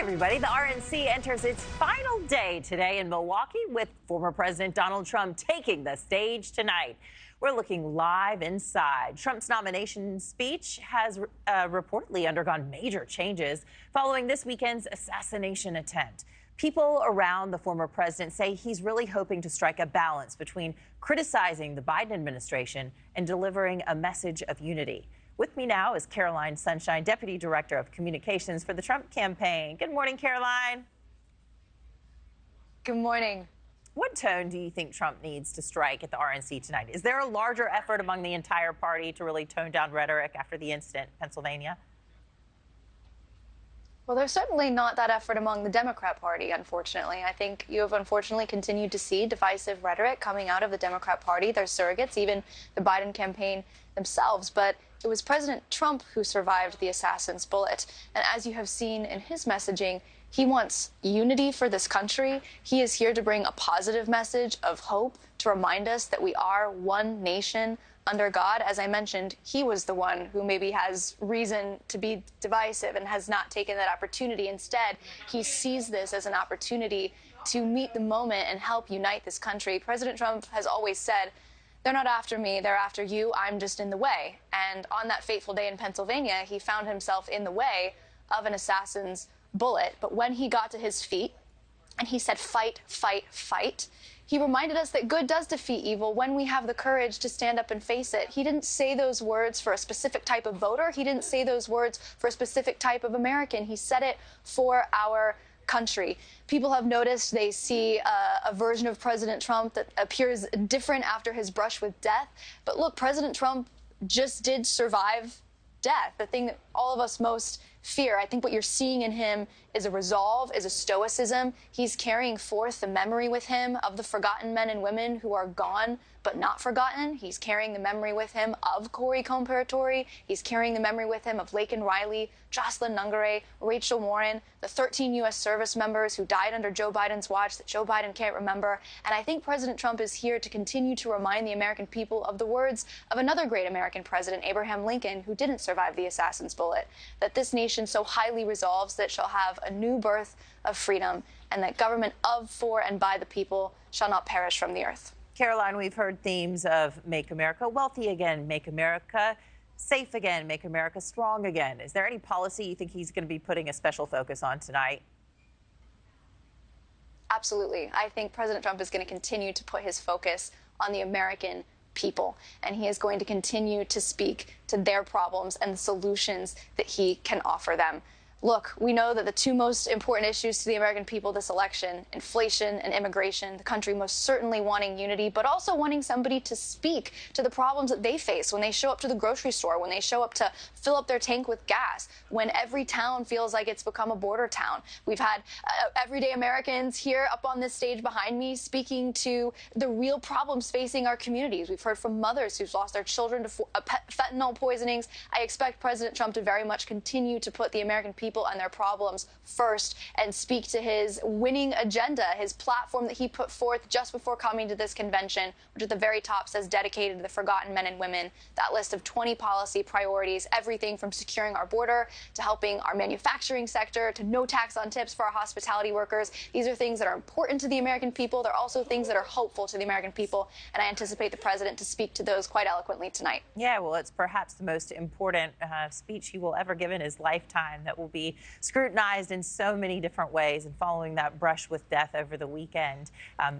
everybody. The RNC enters its final day today in Milwaukee with former President Donald Trump taking the stage tonight. We're looking live inside. Trump's nomination speech has reportedly undergone major changes following this weekend's assassination attempt. People around the former president say he's really hoping to strike a balance between criticizing the Biden administration and delivering a message of unity. With me now is Caroline Sunshine, Deputy Director of Communications for the Trump campaign. Good morning, Caroline. Good morning. What tone do you think Trump needs to strike at the RNC tonight? Is there a larger effort among the entire party to really tone down rhetoric after the incident in Pennsylvania? Well, there's certainly not that effort among the Democrat Party, unfortunately. I think you have unfortunately continued to see divisive rhetoric coming out of the Democrat Party, their surrogates, even the Biden campaign themselves. But it was President Trump who survived the assassin's bullet. And as you have seen in his messaging, he wants unity for this country. He is here to bring a positive message of hope, to remind us that we are one nation under God. As I mentioned, he was the one who maybe has reason to be divisive and has not taken that opportunity. Instead, he sees this as an opportunity to meet the moment and help unite this country. President Trump has always said, they're not after me, they're after you, I'm just in the way. And on that fateful day in Pennsylvania, he found himself in the way of an assassin's bullet. But when he got to his feet and he said, fight, fight, fight, he reminded us that good does defeat evil when we have the courage to stand up and face it. He didn't say those words for a specific type of voter. He didn't say those words for a specific type of American. He said it for our country. People have noticed they see a version of President Trump that appears different after his brush with death. But look, President Trump just did survive death, the thing that all of us most fear. I think what you're seeing in him is a resolve, is a stoicism. He's carrying forth the memory with him of the forgotten men and women who are gone but not forgotten. He's carrying the memory with him of Corey Comparatori. He's carrying the memory with him of Laken Riley, Jocelyn Nungare, Rachel Warren, the 13 U.S. service members who died under Joe Biden's watch that Joe Biden can't remember. And I think President Trump is here to continue to remind the American people of the words of another great American president, Abraham Lincoln, who didn't survive the assassin's bullet, that this nation so highly resolves that it shall have a new birth of freedom, and that government of, for, and by the people shall not perish from the earth. Caroline, we've heard themes of make America wealthy again, make America safe again, make America strong again. Is there any policy you think he's going to be putting a special focus on tonight? Absolutely. I think President Trump is going to continue to put his focus on the American people, and he is going to continue to speak to their problems and the solutions that he can offer them. Look, we know that the two most important issues to the American people this election, inflation and immigration, the country most certainly wanting unity, but also wanting somebody to speak to the problems that they face when they show up to the grocery store, when they show up to fill up their tank with gas, when every town feels like it's become a border town. We've had everyday Americans here up on this stage behind me speaking to the real problems facing our communities. We've heard from mothers who've lost their children to fentanyl poisonings. I expect President Trump to very much continue to put the American people and their problems first and speak to his winning agenda, his platform that he put forth just before coming to this convention, which at the very top says dedicated to the forgotten men and women. That list of 20 policy priorities, everything from securing our border to helping our manufacturing sector to no tax on tips for our hospitality workers. These are things that are important to the American people. They're also things that are hopeful to the American people, and I anticipate the president to speak to those quite eloquently tonight. Yeah, well, it's perhaps the most important speech he will ever give in his lifetime that will be scrutinized in so many different ways. And following that brush with death over the weekend,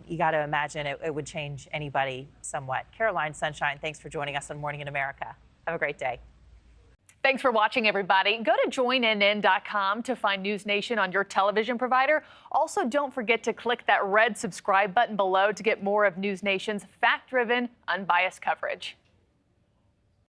you got to imagine it would change anybody somewhat. Caroline Sunshine, thanks for joining us on Morning in America. Have a great day. Thanks for watching, everybody. Go to joinnn.com to find NewsNation on your television provider. Also, don't forget to click that red subscribe button below to get more of NewsNation's fact-driven, unbiased coverage.